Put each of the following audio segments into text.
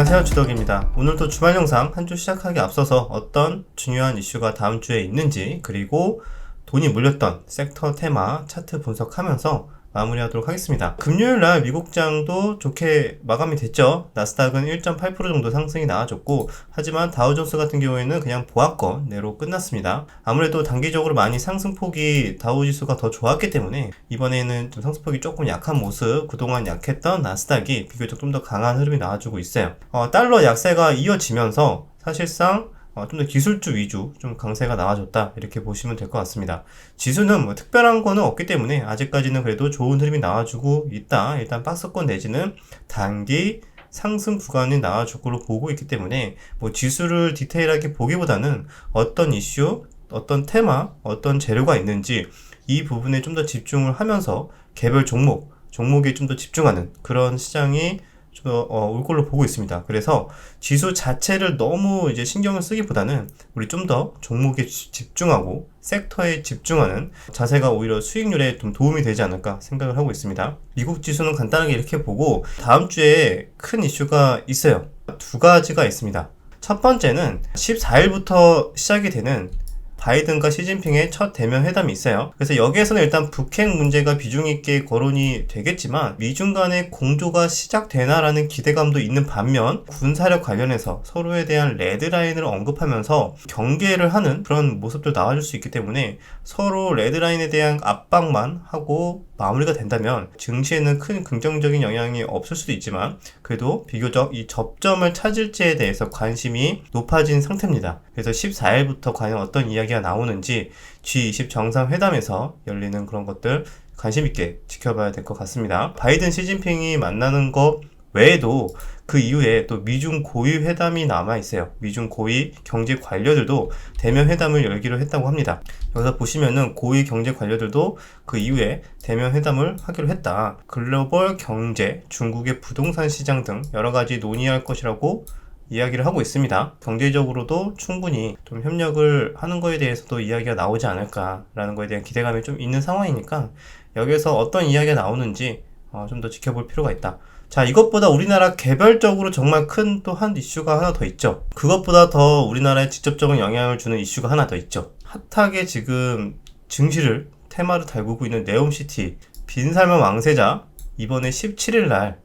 안녕하세요, 주덕입니다. 오늘도 주말 영상 한 주 시작하기 앞서서 어떤 중요한 이슈가 다음 주에 있는지, 그리고 돈이 몰렸던 섹터 테마 차트 분석하면서 마무리하도록 하겠습니다. 금요일날 미국장도 좋게 마감이 됐죠. 나스닥은 1.8% 정도 상승이 나와줬고, 하지만 다우존스 같은 경우에는 그냥 보합권 내로 끝났습니다. 아무래도 단기적으로 많이 상승폭이 다우지수가 더 좋았기 때문에 이번에는 좀 상승폭이 조금 약한 모습, 그동안 약했던 나스닥이 비교적 좀 더 강한 흐름이 나와주고 있어요. 달러 약세가 이어지면서 사실상 좀 더 기술주 위주 좀 강세가 나와줬다, 이렇게 보시면 될 것 같습니다. 지수는 뭐 특별한 거는 없기 때문에 아직까지는 그래도 좋은 흐름이 나와주고 있다. 일단 박스권 내지는 단기 상승 구간이 나와줄 걸로 보고 있기 때문에 뭐 지수를 디테일하게 보기보다는 어떤 이슈, 어떤 테마, 어떤 재료가 있는지 이 부분에 좀 더 집중을 하면서 개별 종목에 좀 더 집중하는 그런 시장이 올 걸로 보고 있습니다. 그래서 지수 자체를 너무 이제 신경을 쓰기보다는 우리 좀 더 종목에 집중하고 섹터에 집중하는 자세가 오히려 수익률에 좀 도움이 되지 않을까 생각을 하고 있습니다. 미국 지수는 간단하게 이렇게 보고 다음 주에 큰 이슈가 있어요. 두 가지가 있습니다. 첫 번째는 14일부터 시작이 되는 바이든과 시진핑의 첫 대면 회담이 있어요. 그래서 여기에서는 일단 북핵 문제가 비중 있게 거론이 되겠지만 미중 간의 공조가 시작되나라는 기대감도 있는 반면 군사력 관련해서 서로에 대한 레드라인을 언급하면서 경계를 하는 그런 모습도 나와줄 수 있기 때문에 서로 레드라인에 대한 압박만 하고 마무리가 된다면 증시에는 큰 긍정적인 영향이 없을 수도 있지만 그래도 비교적 이 접점을 찾을지에 대해서 관심이 높아진 상태입니다. 그래서 14일부터 과연 어떤 이야기가 나오는지 G20 정상회담에서 열리는 그런 것들 관심 있게 지켜봐야 될 것 같습니다. 바이든 시진핑이 만나는 것 외에도 그 이후에 또 미중 고위 회담이 남아있어요. 미중 고위 경제 관료들도 대면 회담을 열기로 했다고 합니다. 여기서 보시면은 고위 경제 관료들도 그 이후에 대면 회담을 하기로 했다. 글로벌 경제, 중국의 부동산 시장 등 여러 가지 논의할 것이라고 이야기를 하고 있습니다. 경제적으로도 충분히 좀 협력을 하는 거에 대해서도 이야기가 나오지 않을까라는 거에 대한 기대감이 좀 있는 상황이니까 여기서 어떤 이야기가 나오는지 좀 더 지켜볼 필요가 있다. 자, 이것보다 우리나라 개별적으로 정말 큰 또 한 이슈가 하나 더 있죠. 그것보다 더 우리나라에 직접적인 영향을 주는 이슈가 하나 더 있죠. 핫하게 지금 증시를 테마를 달구고 있는 네옴시티 빈살만 왕세자 이번에 17일 날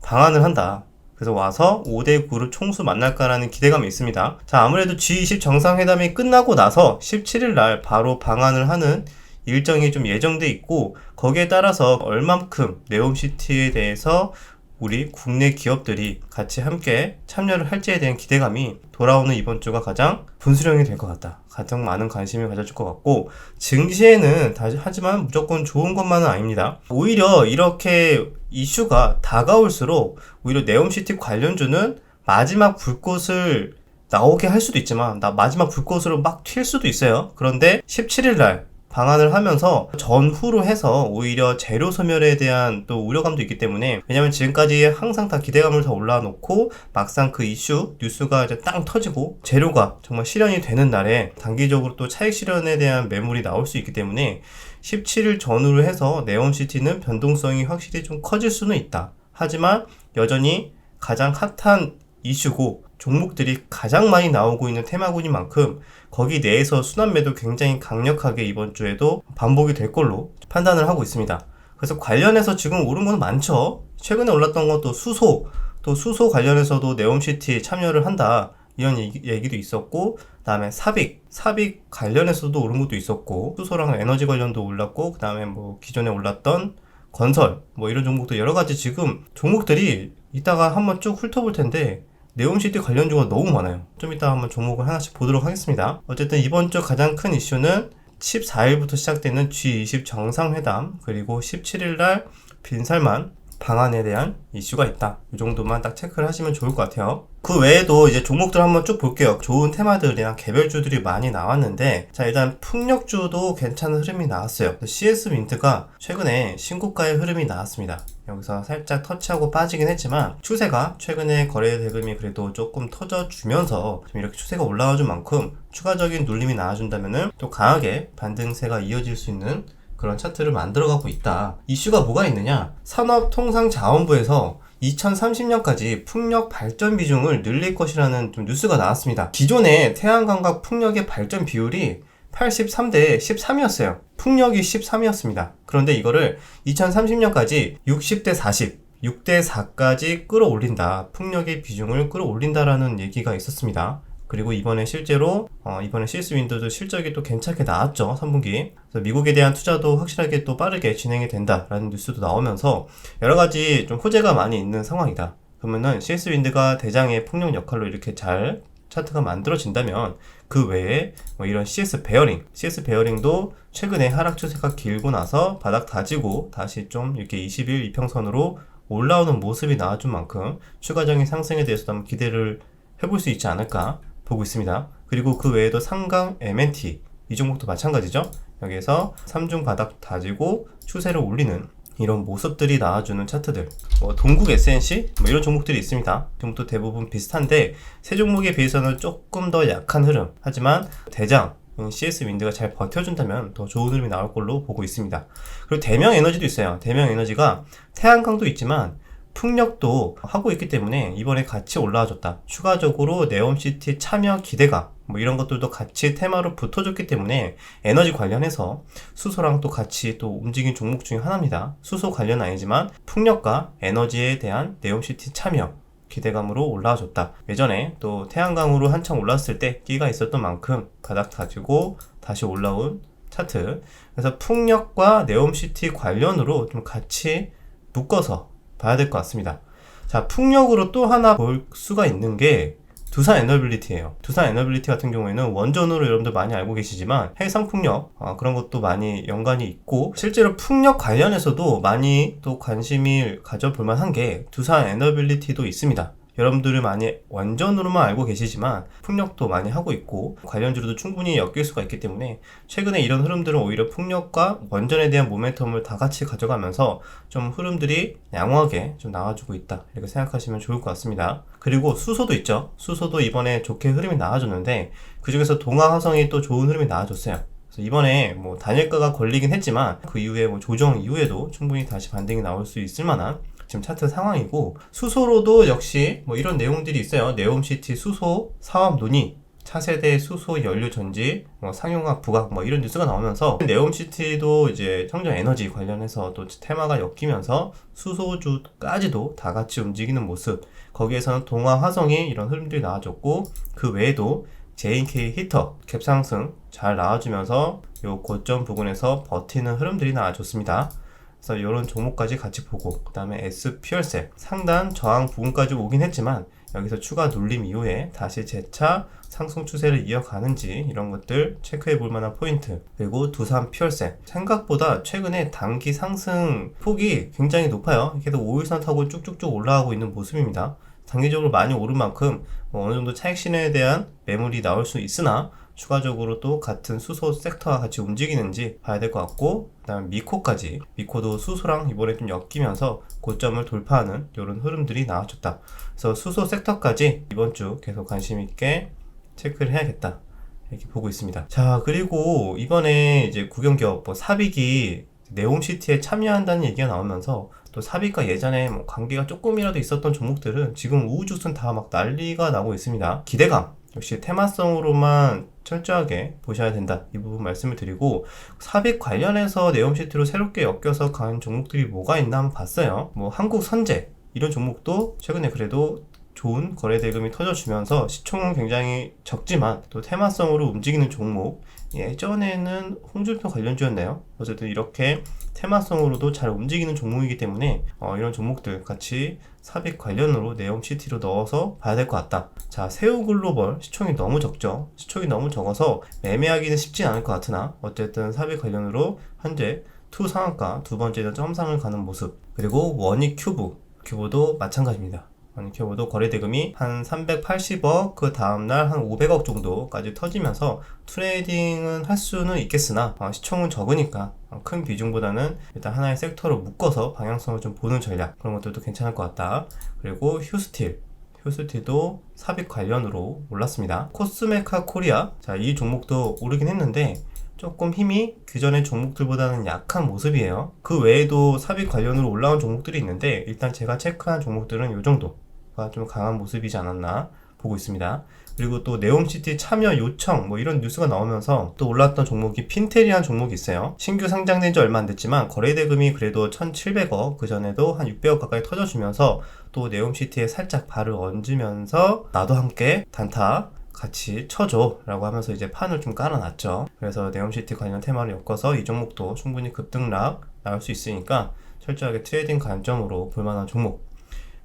방한을 한다. 그래서 와서 5대 그룹 총수 만날까라는 기대감이 있습니다. 자, 아무래도 G20 정상회담이 끝나고 나서 17일 날 바로 방한을 하는 일정이 좀 예정돼 있고 거기에 따라서 얼만큼 네옴시티에 대해서 우리 국내 기업들이 같이 함께 참여를 할지에 대한 기대감이 돌아오는 이번 주가 가장 분수령이 될 것 같다. 가장 많은 관심을 가져줄 것 같고 증시에는 하지만 무조건 좋은 것만은 아닙니다. 오히려 이렇게 이슈가 다가올수록 오히려 네옴시티 관련주는 마지막 불꽃을 나오게 할 수도 있지만 마지막 불꽃으로 막 튈 수도 있어요. 그런데 17일 날 방한을 하면서 전후로 해서 오히려 재료 소멸에 대한 또 우려감도 있기 때문에 왜냐면 지금까지 항상 다 기대감을 다 올라놓고 막상 그 이슈 뉴스가 이제 땅 터지고 재료가 정말 실현이 되는 날에 단기적으로 또 차익 실현에 대한 매물이 나올 수 있기 때문에 17일 전후로 해서 네옴시티는 변동성이 확실히 좀 커질 수는 있다. 하지만 여전히 가장 핫한 이슈고 종목들이 가장 많이 나오고 있는 테마군인 만큼 거기 내에서 순환매도 굉장히 강력하게 이번 주에도 반복이 될 걸로 판단을 하고 있습니다. 그래서 관련해서 지금 오른 건 많죠. 최근에 올랐던 것도 수소 관련해서도 네옴시티 참여를 한다, 이런 얘기도 있었고, 그 다음에 삽입 관련해서도 오른 것도 있었고, 수소랑 에너지 관련도 올랐고, 그 다음에 뭐 기존에 올랐던 건설 뭐 이런 종목도 여러 가지 지금 종목들이 이따가 한번 쭉 훑어볼 텐데 네옴시티 관련주가 너무 많아요. 좀 이따 한번 종목을 하나씩 보도록 하겠습니다. 어쨌든 이번 주 가장 큰 이슈는 14일부터 시작되는 G20 정상회담, 그리고 17일날 빈살만 방안에 대한 이슈가 있다. 이 정도만 딱 체크를 하시면 좋을 것 같아요. 그 외에도 이제 종목들 한번 쭉 볼게요. 좋은 테마들이랑 개별주들이 많이 나왔는데, 자, 일단 풍력주도 괜찮은 흐름이 나왔어요. CS민트가 최근에 신고가의 흐름이 나왔습니다. 여기서 살짝 터치하고 빠지긴 했지만 추세가 최근에 거래 대금이 그래도 조금 터져주면서 좀 이렇게 추세가 올라와준 만큼 추가적인 눌림이 나와준다면은 또 강하게 반등세가 이어질 수 있는 그런 차트를 만들어가고 있다. 이슈가 뭐가 있느냐? 산업통상자원부에서 2030년까지 풍력 발전 비중을 늘릴 것이라는 좀 뉴스가 나왔습니다. 기존에 태양광과 풍력의 발전 비율이 83대 13이었어요. 풍력이 13이었습니다. 그런데 이거를 2030년까지 60대 40, 6대 4까지 끌어올린다. 풍력의 비중을 끌어올린다라는 얘기가 있었습니다. 그리고 이번에 실제로 이번에 CS 윈도도 실적이 또 괜찮게 나왔죠. 3분기. 그래서 미국에 대한 투자도 확실하게 또 빠르게 진행이 된다라는 뉴스도 나오면서 여러 가지 좀 호재가 많이 있는 상황이다. 그러면은 CS 윈드가 대장의 풍력 역할로 이렇게 잘 차트가 만들어진다면 그 외에 뭐 이런 CS 베어링도 최근에 하락 추세가 길고 나서 바닥 다지고 다시 좀 이렇게 20일 이평선으로 올라오는 모습이 나와준 만큼 추가적인 상승에 대해서도 한번 기대를 해볼 수 있지 않을까 보고 있습니다. 그리고 그 외에도 상강 MNT 이 종목도 마찬가지죠. 여기에서 3중 바닥 다지고 추세를 올리는 이런 모습들이 나와주는 차트들, 동국 SNC 이런 종목들이 있습니다. 지금도 대부분 비슷한데 세 종목에 비해서는 조금 더 약한 흐름, 하지만 대장 CS 윈드가 잘 버텨준다면 더 좋은 흐름이 나올 걸로 보고 있습니다. 그리고 대명 에너지도 있어요. 대명 에너지가 태양광도 있지만 풍력도 하고 있기 때문에 이번에 같이 올라와줬다. 추가적으로 네옴시티 참여 기대감 이런 것들도 같이 테마로 붙어줬기 때문에 에너지 관련해서 수소랑 또 같이 또 움직인 종목 중에 하나입니다. 수소 관련 아니지만 풍력과 에너지에 대한 네옴시티 참여 기대감으로 올라와줬다. 예전에 또 태양광으로 한창 올랐을 때 끼가 있었던 만큼 바닥 다지고 다시 올라온 차트. 그래서 풍력과 네옴시티 관련으로 좀 같이 묶어서 봐야 될 것 같습니다. 자, 풍력으로 또 하나 볼 수가 있는 게 두산 에너빌리티예요. 두산 에너빌리티 같은 경우에는 원전으로 여러분들 많이 알고 계시지만 해상 풍력 그런 것도 많이 연관이 있고, 실제로 풍력 관련해서도 많이 또 관심을 가져볼 만한 게 두산 에너빌리티도 있습니다. 여러분들은 많이 원전으로만 알고 계시지만 풍력도 많이 하고 있고 관련주로도 충분히 엮일 수가 있기 때문에 최근에 이런 흐름들은 오히려 풍력과 원전에 대한 모멘텀을 다 같이 가져가면서 좀 흐름들이 양호하게 좀 나와주고 있다, 이렇게 생각하시면 좋을 것 같습니다. 그리고 수소도 있죠. 수소도 이번에 좋게 흐름이 나와줬는데 그 중에서 동아화성이 또 좋은 흐름이 나와줬어요. 이번에 단일가가 걸리긴 했지만 그 이후에 조정 이후에도 충분히 다시 반등이 나올 수 있을 만한 지금 차트 상황이고, 수소로도 역시 이런 내용들이 있어요. 네옴시티 수소 사업 논의, 차세대 수소 연료 전지, 상용화 부각 이런 뉴스가 나오면서 네옴시티도 이제 청정 에너지 관련해서 또 테마가 엮이면서 수소주까지도 다 같이 움직이는 모습, 거기에서는 동아화성이 이런 흐름들이 나와줬고 그 외에도 J&K 히터 캡 상승 잘 나와주면서 요 고점 부근에서 버티는 흐름들이 나와줬습니다. 그래서 이런 종목까지 같이 보고, 그 다음에 S퓨얼셀 상단 저항 부분까지 오긴 했지만 여기서 추가 눌림 이후에 다시 재차 상승 추세를 이어가는지 이런 것들 체크해 볼 만한 포인트. 그리고 두산 퓨얼셀 생각보다 최근에 단기 상승 폭이 굉장히 높아요. 계속 5일선 타고 쭉쭉쭉 올라가고 있는 모습입니다. 단기적으로 많이 오른 만큼 어느 정도 차익 실현에 대한 매물이 나올 수 있으나 추가적으로 또 같은 수소 섹터와 같이 움직이는지 봐야 될 것 같고, 그 다음에 미코도 수소랑 이번에 좀 엮이면서 고점을 돌파하는 이런 흐름들이 나와줬다. 그래서 수소 섹터까지 이번 주 계속 관심 있게 체크를 해야겠다, 이렇게 보고 있습니다. 자, 그리고 이번에 이제 국영기업 사빅이 네옴시티에 참여한다는 얘기가 나오면서 또 사빅과 예전에 관계가 조금이라도 있었던 종목들은 지금 우후죽순 다 난리가 나고 있습니다. 기대감 역시 테마성으로만 철저하게 보셔야 된다, 이 부분 말씀을 드리고, 사빅 관련해서 네옴시티로 새롭게 엮여서 간 종목들이 뭐가 있나 한번 봤어요. 한국선제 이런 종목도 최근에 그래도 좋은 거래 대금이 터져주면서 시총은 굉장히 적지만 또 테마성으로 움직이는 종목, 예전에는 홍준표 관련주였나요? 어쨌든 이렇게 테마성으로도 잘 움직이는 종목이기 때문에 이런 종목들 같이 사빅 관련으로 네옴시티로 넣어서 봐야 될 것 같다. 자, 세우글로벌 시총이 너무 적죠. 시총이 너무 적어서 매매하기는 쉽지 않을 것 같으나 어쨌든 사빅 관련으로 현재 투 상한가 두 번째 점상을 가는 모습. 그리고 원익큐브도 마찬가지입니다. 원익큐브도 거래대금이 한 380억, 그 다음날 한 500억 정도까지 터지면서 트레이딩은 할 수는 있겠으나 시총은 적으니까 큰 비중보다는 일단 하나의 섹터로 묶어서 방향성을 좀 보는 전략, 그런 것들도 괜찮을 것 같다. 그리고 휴스틸도 삽입 관련으로 올랐습니다. 코스메카 코리아, 자, 이 종목도 오르긴 했는데 조금 힘이 그전의 종목들보다는 약한 모습이에요. 그 외에도 삽입 관련으로 올라온 종목들이 있는데 일단 제가 체크한 종목들은 이 정도가 좀 강한 모습이지 않았나 보고 있습니다. 그리고 또 네옴시티 참여 요청 뭐 이런 뉴스가 나오면서 또 올랐던 종목이 핀텔이라는 종목이 있어요. 신규 상장된 지 얼마 안 됐지만 거래대금이 그래도 1,700억, 그전에도 한 600억 가까이 터져주면서 또 네옴시티에 살짝 발을 얹으면서 나도 함께 단타 같이 쳐줘 라고 하면서 이제 판을 좀 깔아놨죠. 그래서 네옴시티 관련 테마를 엮어서 이 종목도 충분히 급등락 나올 수 있으니까 철저하게 트레이딩 관점으로 볼만한 종목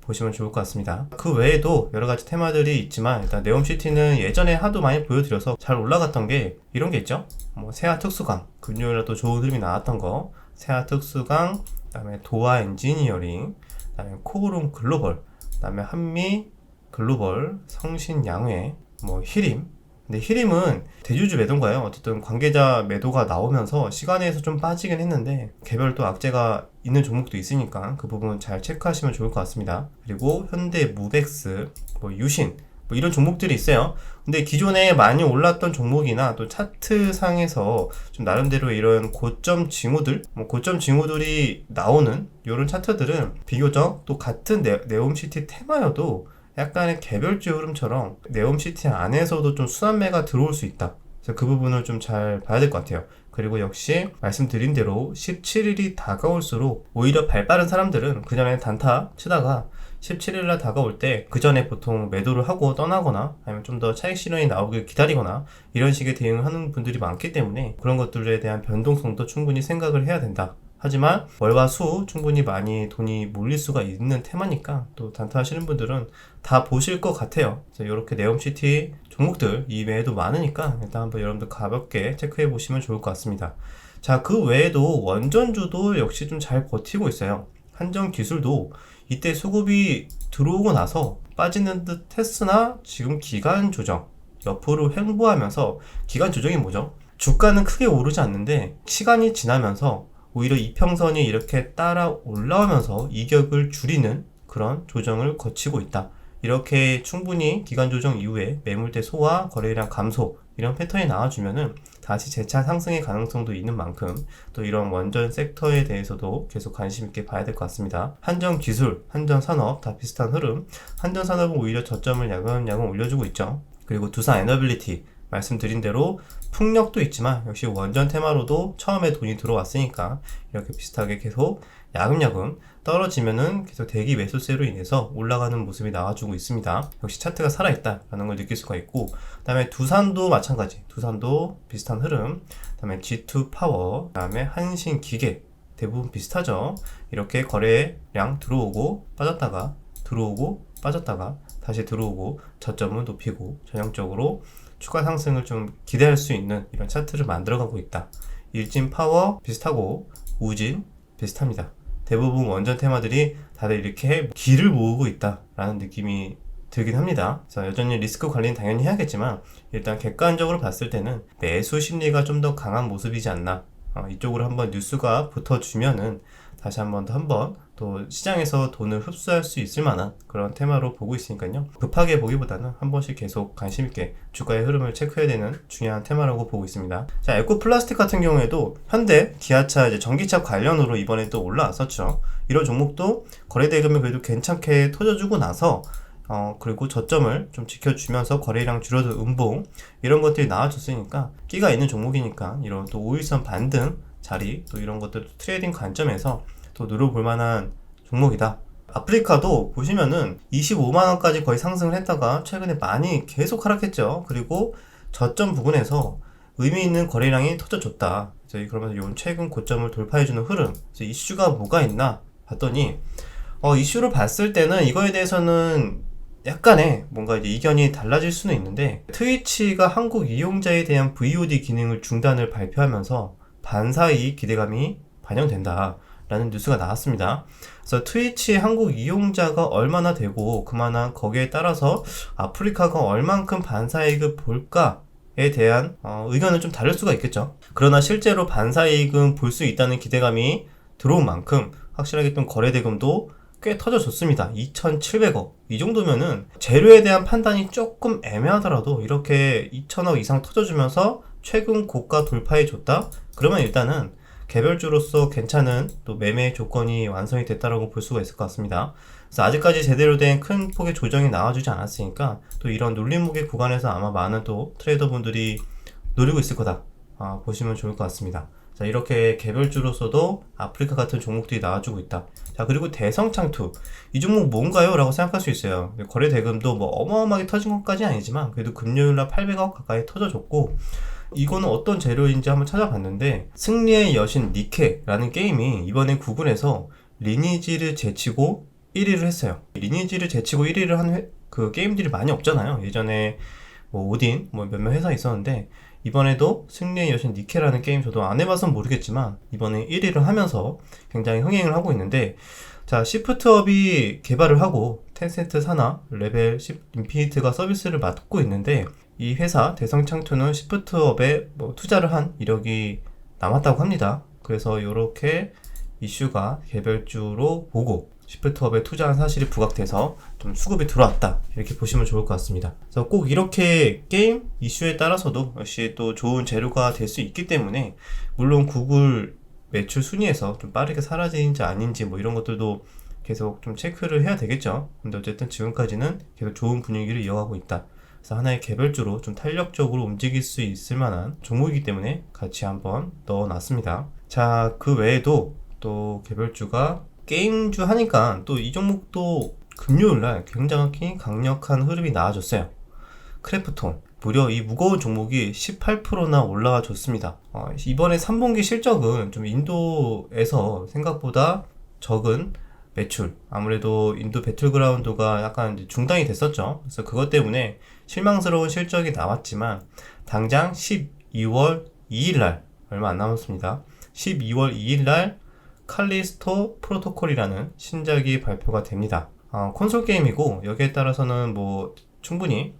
보시면 좋을 것 같습니다. 그 외에도 여러가지 테마들이 있지만 일단 네옴시티는 예전에 하도 많이 보여드려서 잘 올라갔던 게 이런 게 있죠. 뭐 세아 특수강, 금요일에 또 좋은 흐름이 나왔던 거, 세아 특수강, 그 다음에 도아 엔지니어링, 그 다음에 코오롱 글로벌, 그 다음에 한미 글로벌, 성신 양회, 뭐 히림. 근데 히림은 대주주 매도인가요? 어쨌든 관계자 매도가 나오면서 시간에서 좀 빠지긴 했는데 개별 또 악재가 있는 종목도 있으니까 그 부분 잘 체크하시면 좋을 것 같습니다. 그리고 현대 무벡스, 뭐 유신 뭐 이런 종목들이 있어요. 근데 기존에 많이 올랐던 종목이나 또 차트 상에서 좀 나름대로 이런 고점 징후들, 뭐 고점 징후들이 나오는 이런 차트들은 비교적 또 같은 네옴시티 테마여도 약간의 개별주 흐름처럼 네옴시티 안에서도 좀 순환매가 들어올 수 있다. 그래서 그 부분을 좀 잘 봐야 될 것 같아요. 그리고 역시 말씀드린 대로 17일이 다가올수록 오히려 발 빠른 사람들은 그 전에 단타 치다가 17일날 다가올 때 그 전에 보통 매도를 하고 떠나거나 아니면 좀 더 차익 실현이 나오길 기다리거나 이런 식의 대응을 하는 분들이 많기 때문에 그런 것들에 대한 변동성도 충분히 생각을 해야 된다. 하지만 월화 수 충분히 많이 돈이 몰릴 수가 있는 테마니까 또 단타 하시는 분들은 다 보실 것 같아요. 이렇게 네옴시티 종목들 이외에도 많으니까 일단 한번 여러분들 가볍게 체크해 보시면 좋을 것 같습니다. 자, 그 외에도 원전주도 역시 좀 잘 버티고 있어요. 한전기술도 이때 수급이 들어오고 나서 빠지는 듯 했으나 지금 기간 조정 옆으로 횡보하면서, 기간 조정이 뭐죠? 주가는 크게 오르지 않는데 시간이 지나면서 오히려 이평선이 이렇게 따라 올라오면서 이격을 줄이는 그런 조정을 거치고 있다. 이렇게 충분히 기간 조정 이후에 매물대 소화, 거래량 감소 이런 패턴이 나와주면은 다시 재차 상승의 가능성도 있는 만큼 또 이런 원전 섹터에 대해서도 계속 관심 있게 봐야 될 것 같습니다. 한전기술, 한전산업 다 비슷한 흐름. 한전산업은 오히려 저점을 야금야금 올려주고 있죠. 그리고 두산에너빌리티 말씀드린 대로 풍력도 있지만 역시 원전 테마로도 처음에 돈이 들어왔으니까 이렇게 비슷하게 계속 야금야금 떨어지면은 계속 대기 매수세로 인해서 올라가는 모습이 나와주고 있습니다. 역시 차트가 살아있다라는 걸 느낄 수가 있고, 그 다음에 두산도 마찬가지, 두산도 비슷한 흐름, 그 다음에 G2파워, 그 다음에 한신기계 대부분 비슷하죠. 이렇게 거래량 들어오고 빠졌다가 들어오고 빠졌다가 다시 들어오고 저점은 높이고 전형적으로 추가 상승을 좀 기대할 수 있는 이런 차트를 만들어가고 있다. 일진파워 비슷하고 우진 비슷합니다. 대부분 원전 테마들이 다들 이렇게 길을 모으고 있다라는 느낌이 들긴 합니다. 그래서 여전히 리스크 관리는 당연히 해야겠지만 일단 객관적으로 봤을 때는 매수 심리가 좀 더 강한 모습이지 않나. 이쪽으로 한번 뉴스가 붙어주면은 다시 한번 또 시장에서 돈을 흡수할 수 있을 만한 그런 테마로 보고 있으니까요. 급하게 보기보다는 한 번씩 계속 관심 있게 주가의 흐름을 체크해야 되는 중요한 테마라고 보고 있습니다. 자, 에코플라스틱 같은 경우에도 현대, 기아차, 이제 전기차 관련으로 이번에 또 올라왔었죠. 이런 종목도 거래대금이 그래도 괜찮게 터져주고 나서 그리고 저점을 좀 지켜주면서 거래량 줄어든 음봉 이런 것들이 나와줬으니까 끼가 있는 종목이니까 이런 또 5일선 반등 자리 또 이런 것들 트레이딩 관점에서 또 누려볼 만한 종목이다. 아프리카도 보시면은 25만원까지 거의 상승을 했다가 최근에 많이 계속 하락했죠. 그리고 저점 부근에서 의미 있는 거래량이 터져줬다. 그러면서 요 최근 고점을 돌파해주는 흐름. 이슈가 뭐가 있나 봤더니 이슈를 봤을 때는 이거에 대해서는 약간의 뭔가 이제 이견이 달라질 수는 있는데, 트위치가 한국 이용자에 대한 VOD 기능을 중단을 발표하면서 반사이익 기대감이 반영된다 라는 뉴스가 나왔습니다. 그래서 트위치 한국 이용자가 얼마나 되고 그만한 거기에 따라서 아프리카가 얼만큼 반사이익을 볼까에 대한 의견은 좀 다를 수가 있겠죠. 그러나 실제로 반사이익은 볼 수 있다는 기대감이 들어온 만큼 확실하게 좀 거래대금도 꽤 터져줬습니다. 2,700억. 이 정도면은 재료에 대한 판단이 조금 애매하더라도 이렇게 2,000억 이상 터져주면서 최근 고가 돌파해 줬다? 그러면 일단은 개별주로서 괜찮은 또 매매 조건이 완성이 됐다라고 볼 수가 있을 것 같습니다. 그래서 아직까지 제대로 된 큰 폭의 조정이 나와주지 않았으니까 또 이런 눌림목의 구간에서 아마 많은 또 트레이더분들이 노리고 있을 거다 보시면 좋을 것 같습니다. 자, 이렇게 개별주로서도 아프리카 같은 종목들이 나와주고 있다. 자, 그리고 대성창투. 이 종목 뭔가요? 라고 생각할 수 있어요. 거래 대금도 뭐 어마어마하게 터진 것까지는 아니지만 그래도 금요일날 800억 가까이 터져줬고, 이거는 어떤 재료인지 한번 찾아봤는데 승리의 여신 니케라는 게임이 이번에 구글에서 리니지를 제치고 1위를 했어요. 리니지를 제치고 1위를 한 그 게임들이 많이 없잖아요. 예전에 뭐 오딘 뭐 몇몇 회사 있었는데 이번에도 승리의 여신 니케라는 게임 저도 안 해봐서 모르겠지만 이번에 1위를 하면서 굉장히 흥행을 하고 있는데, 자, 시프트업이 개발을 하고 텐센트 산하 레벨 10 인피니트가 서비스를 맡고 있는데 이 회사 대성창투는 시프트업에 뭐 투자를 한 이력이 남았다고 합니다. 그래서 이렇게 이슈가 개별주로 보고 시프트업에 투자한 사실이 부각돼서 좀 수급이 들어왔다, 이렇게 보시면 좋을 것 같습니다. 그래서 꼭 이렇게 게임 이슈에 따라서도 역시 또 좋은 재료가 될 수 있기 때문에, 물론 구글 매출 순위에서 좀 빠르게 사라지는지 아닌지 뭐 이런 것들도 계속 좀 체크를 해야 되겠죠. 근데 어쨌든 지금까지는 계속 좋은 분위기를 이어가고 있다. 그래서 하나의 개별주로 좀 탄력적으로 움직일 수 있을 만한 종목이기 때문에 같이 한번 넣어놨습니다. 자, 그 외에도 또 개별주가 게임주 하니까 또 이 종목도 금요일날 굉장히 강력한 흐름이 나와줬어요. 크래프톤. 무려 이 무거운 종목이 18%나 올라와 줬습니다. 이번에 3분기 실적은 좀 인도에서 생각보다 적은 매출, 아무래도 인도 배틀그라운드가 약간 이제 중단이 됐었죠. 그래서 그것 때문에 실망스러운 실적이 나왔지만 당장 12월 2일날 얼마 안 남았습니다. 12월 2일날 칼리스토 프로토콜이라는 신작이 발표가 됩니다. 콘솔 게임이고 여기에 따라서는 뭐 충분히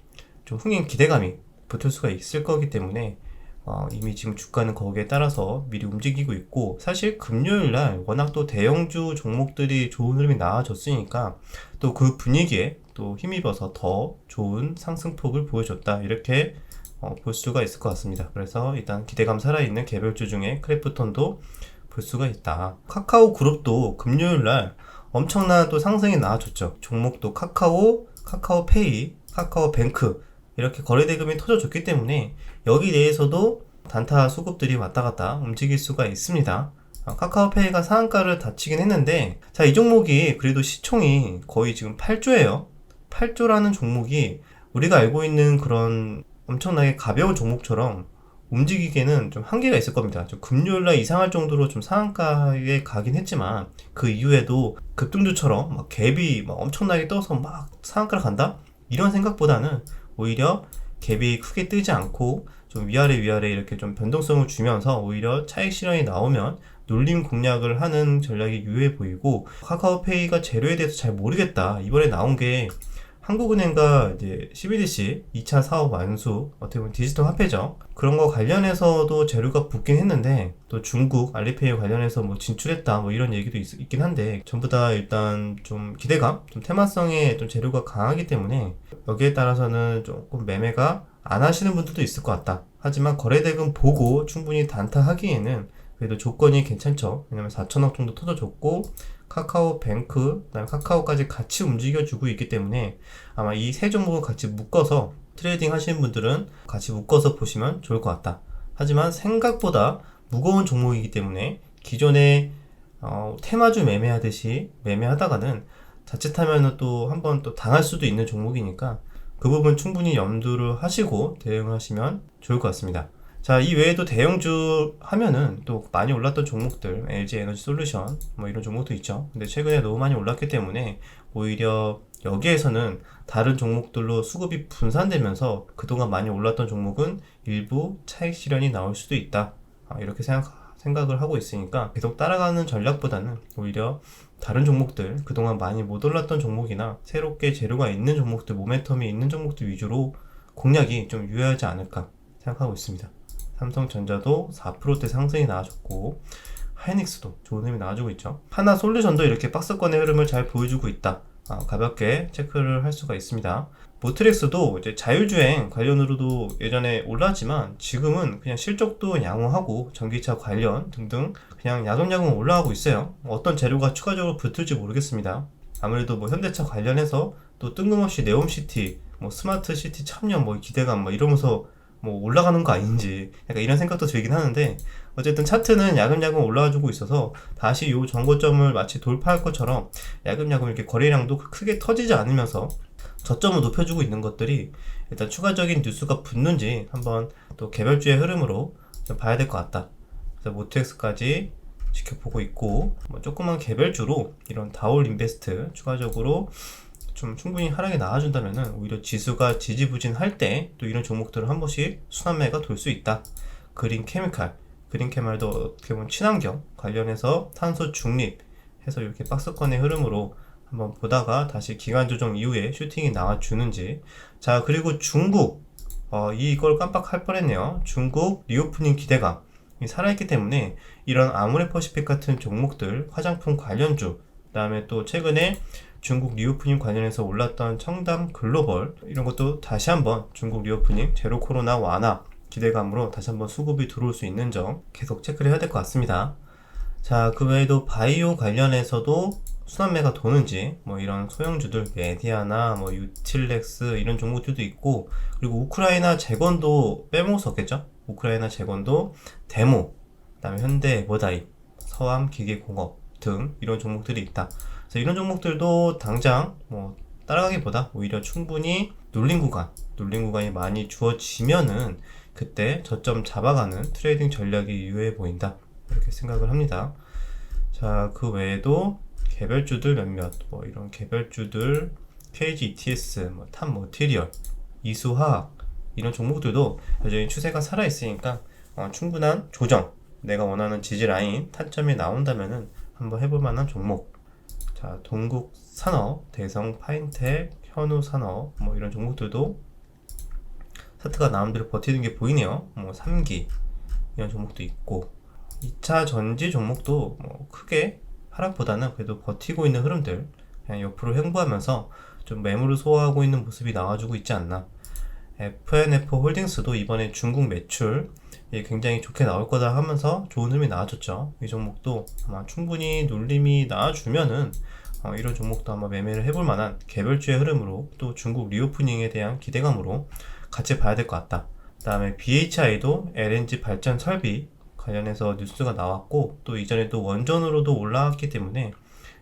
좀 흥행 기대감이 붙을 수가 있을 거기 때문에 이미 지금 주가는 거기에 따라서 미리 움직이고 있고, 사실 금요일날 워낙 또 대형주 종목들이 좋은 흐름이 나와줬으니까 또 그 분위기에 또 힘입어서 더 좋은 상승폭을 보여줬다, 이렇게 볼 수가 있을 것 같습니다. 그래서 일단 기대감 살아있는 개별주 중에 크래프톤도 볼 수가 있다. 카카오 그룹도 금요일날 엄청난 또 상승이 나와줬죠. 종목도 카카오, 카카오페이, 카카오뱅크 이렇게 거래대금이 터져줬기 때문에 여기 내에서도 단타 수급들이 왔다 갔다 움직일 수가 있습니다. 카카오페이가 상한가를 다치긴 했는데, 자, 이 종목이 그래도 시총이 거의 지금 8조예요. 8조라는 종목이 우리가 알고 있는 그런 엄청나게 가벼운 종목처럼 움직이기에는 좀 한계가 있을 겁니다. 좀 금요일날 이상할 정도로 좀 상한가에 가긴 했지만 그 이후에도 급등주처럼 막 갭이 막 엄청나게 떠서 막 상한가를 간다? 이런 생각보다는 오히려 갭이 크게 뜨지 않고 좀 위아래 이렇게 좀 변동성을 주면서 오히려 차익 실현이 나오면 눌림 공략을 하는 전략이 유효해 보이고, 카카오페이가 재료에 대해서 잘 모르겠다. 이번에 나온 게 한국은행과 이제 CBDC 2차 사업 완수, 어떻게 보면 디지털 화폐죠. 그런 거 관련해서도 재료가 붙긴 했는데, 또 중국 알리페이 관련해서 뭐 진출했다 뭐 이런 얘기도 있긴 한데, 전부 다 일단 좀 기대감, 좀 테마성의 좀 재료가 강하기 때문에 여기에 따라서는 조금 매매가 안 하시는 분들도 있을 것 같다. 하지만 거래대금 보고 충분히 단타하기에는 그래도 조건이 괜찮죠. 왜냐면 4천억 정도 터져줬고 카카오뱅크, 그다음에 카카오까지 같이 움직여주고 있기 때문에 아마 이 세 종목을 같이 묶어서 트레이딩 하시는 분들은 같이 묶어서 보시면 좋을 것 같다. 하지만 생각보다 무거운 종목이기 때문에 기존에 테마주 매매하듯이 매매하다가는 자칫하면 또 한번 또 당할 수도 있는 종목이니까 그 부분 충분히 염두를 하시고 대응하시면 좋을 것 같습니다. 자, 이 외에도 대형주 하면은 또 많이 올랐던 종목들, LG 에너지 솔루션 뭐 이런 종목도 있죠. 근데 최근에 너무 많이 올랐기 때문에 오히려 여기에서는 다른 종목들로 수급이 분산되면서 그동안 많이 올랐던 종목은 일부 차익 실현이 나올 수도 있다. 이렇게 생각을 하고 있으니까 계속 따라가는 전략보다는 오히려 다른 종목들, 그동안 많이 못 올랐던 종목이나 새롭게 재료가 있는 종목들, 모멘텀이 있는 종목들 위주로 공략이 좀 유효하지 않을까 생각하고 있습니다. 삼성전자도 4%대 상승이 나와줬고 하이닉스도 좋은 흐름이 나와주고 있죠. 하나솔루션도 이렇게 박스권의 흐름을 잘 보여주고 있다. 가볍게 체크를 할 수가 있습니다. 모트렉스도 이제 자율주행 관련으로도 예전에 올랐지만 지금은 그냥 실적도 양호하고 전기차 관련 등등 그냥 야금야금 올라가고 있어요. 어떤 재료가 추가적으로 붙을지 모르겠습니다. 아무래도 뭐 현대차 관련해서 또 뜬금없이 네옴시티, 뭐 스마트시티 참여 뭐 기대감 뭐 이러면서 뭐 올라가는 거 아닌지 약간 이런 생각도 들긴 하는데, 어쨌든 차트는 야금야금 올라와주고 있어서 다시 요 정고점을 마치 돌파할 것처럼 야금야금 이렇게 거래량도 크게 터지지 않으면서 저점을 높여주고 있는 것들이 일단 추가적인 뉴스가 붙는지 한번 또 개별주의 흐름으로 좀 봐야 될 것 같다. 그래서 모트엑스까지 지켜보고 있고, 뭐 조그만 개별주로 이런 다올 인베스트 추가적으로 좀 충분히 하락이 나와준다면은 오히려 지수가 지지부진할 때 또 이런 종목들을 한 번씩 순환매가 돌 수 있다. 그린 케미칼도 어떻게 보면 친환경 관련해서 탄소 중립 해서 이렇게 박스권의 흐름으로 한번 보다가 다시 기간 조정 이후에 슈팅이 나와주는지. 자, 그리고 중국, 이걸 깜빡할 뻔했네요. 중국 리오프닝 기대감이 살아있기 때문에 이런 아모레퍼시픽 같은 종목들, 화장품 관련주, 그 다음에 또 최근에 중국 리오프닝 관련해서 올랐던 청담 글로벌, 이런 것도 다시 한번 중국 리오프닝 제로 코로나 완화 기대감으로 다시 한번 수급이 들어올 수 있는 점 계속 체크를 해야 될 것 같습니다. 자, 그 외에도 바이오 관련해서도 순환매가 도는지, 뭐 이런 소형주들 메디아나 뭐 유틸렉스 이런 종목들도 있고, 그리고 우크라이나 재건도 빼먹을 수 없겠죠. 우크라이나 재건도 데모, 그 다음에 현대 에버다임, 서암기계공업 등 이런 종목들이 있다. 그래서 이런 종목들도 당장 뭐 따라가기보다 오히려 충분히 눌린 구간이 많이 주어지면은 그때 저점 잡아가는 트레이딩 전략이 유효해 보인다, 이렇게 생각을 합니다. 자, 그 외에도 개별주들 몇몇, 뭐 이런 개별주들 KG ETS, 뭐 탑머티리얼, 이수화학 이런 종목들도 여전히 추세가 살아있으니까 충분한 조정, 내가 원하는 지지라인 타점이 나온다면은 한번 해볼 만한 종목. 자, 동국산업, 대성 파인텍, 현우산업 뭐 이런 종목들도 차트가 나름대로 버티는 게 보이네요. 뭐 3기 이런 종목도 있고, 2차 전지 종목도 뭐 크게 하락보다는 그래도 버티고 있는 흐름들 그냥 옆으로 횡보하면서 좀 매물을 소화하고 있는 모습이 나와주고 있지 않나. FNF 홀딩스도 이번에 중국 매출 굉장히 좋게 나올 거다 하면서 좋은 흐름이 나와줬죠. 이 종목도 아마 충분히 눌림이 나와주면은 이런 종목도 아마 매매를 해볼 만한 개별주의 흐름으로, 또 중국 리오프닝에 대한 기대감으로 같이 봐야 될 것 같다. 그 다음에 BHI도 LNG 발전 설비 관련해서 뉴스가 나왔고, 또 이전에도 원전으로도 올라왔기 때문에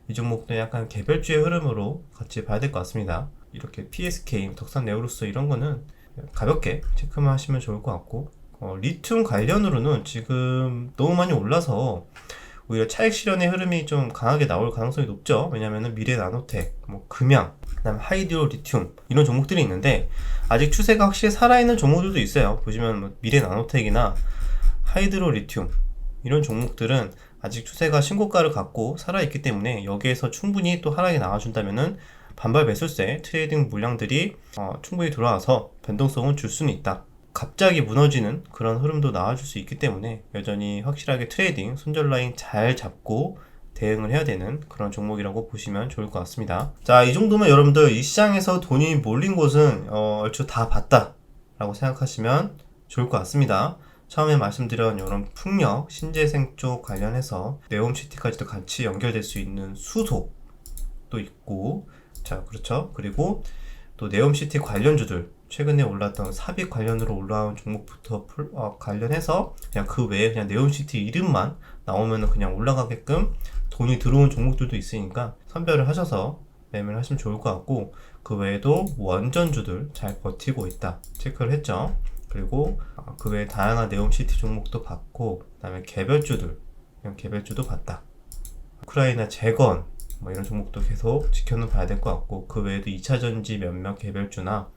이 종목도 약간 개별주의 흐름으로 같이 봐야 될 것 같습니다. 이렇게 PSK, 덕산네오루스 이런 거는 가볍게 체크만 하시면 좋을 것 같고, 리튬 관련으로는 지금 너무 많이 올라서 오히려 차익 실현의 흐름이 좀 강하게 나올 가능성이 높죠. 왜냐면은 미래나노텍, 뭐 금양, 그다음 하이드로 리튬 이런 종목들이 있는데 아직 추세가 확실히 살아있는 종목들도 있어요. 보시면 뭐 미래나노텍이나 하이드로 리튬 이런 종목들은 아직 추세가 신고가를 갖고 살아있기 때문에 여기에서 충분히 또 하락이 나와준다면은 반발 매수세 트레이딩 물량들이 충분히 들어와서 변동성을 줄 수는 있다. 갑자기 무너지는 그런 흐름도 나와줄 수 있기 때문에 여전히 확실하게 트레이딩 손절 라인 잘 잡고 대응을 해야 되는 그런 종목이라고 보시면 좋을 것 같습니다. 자, 이 정도면 여러분들 이 시장에서 돈이 몰린 곳은 얼추 다 봤다 라고 생각하시면 좋을 것 같습니다. 처음에 말씀드린 이런 풍력, 신재생 쪽 관련해서 네옴시티까지도 같이 연결될 수 있는 수소도 있고, 자, 그렇죠. 그리고 또 네옴시티 관련주들 최근에 올랐던 삽입 관련으로 올라온 종목부터 관련해서 그냥 그 외에 그냥 네옴시티 이름만 나오면 그냥 올라가게끔 돈이 들어온 종목들도 있으니까 선별을 하셔서 매매를 하시면 좋을 것 같고, 그 외에도 원전주들 잘 버티고 있다 체크를 했죠. 그리고 그 외에 다양한 네옴시티 종목도 봤고, 그 다음에 개별주들, 이런 개별주도 봤다. 우크라이나 재건 뭐 이런 종목도 계속 지켜는 봐야 될 것 같고, 그 외에도 2차전지 몇몇 개별주나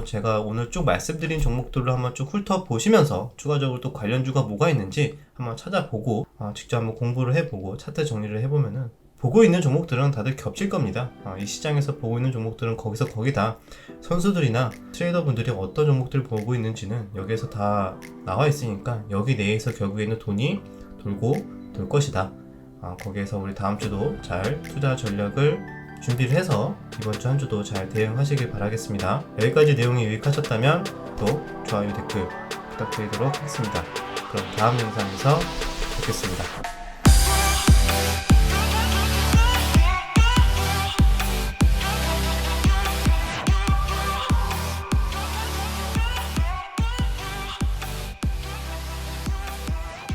제가 오늘 쭉 말씀드린 종목들로 한번 쭉 훑어보시면서 추가적으로 또 관련주가 뭐가 있는지 한번 찾아보고 직접 한번 공부를 해보고 차트 정리를 해보면은 보고 있는 종목들은 다들 겹칠 겁니다. 이 시장에서 보고 있는 종목들은 거기서 거기다. 선수들이나 트레이더분들이 어떤 종목들을 보고 있는지는 여기에서 다 나와 있으니까 여기 내에서 결국에는 돈이 돌고 돌 것이다. 거기에서 우리 다음 주도 잘 투자 전략을 준비를 해서 이번 주 한 주도 잘 대응하시길 바라겠습니다. 여기까지 내용이 유익하셨다면 구독, 좋아요, 댓글 부탁드리도록 하겠습니다. 그럼 다음 영상에서 뵙겠습니다.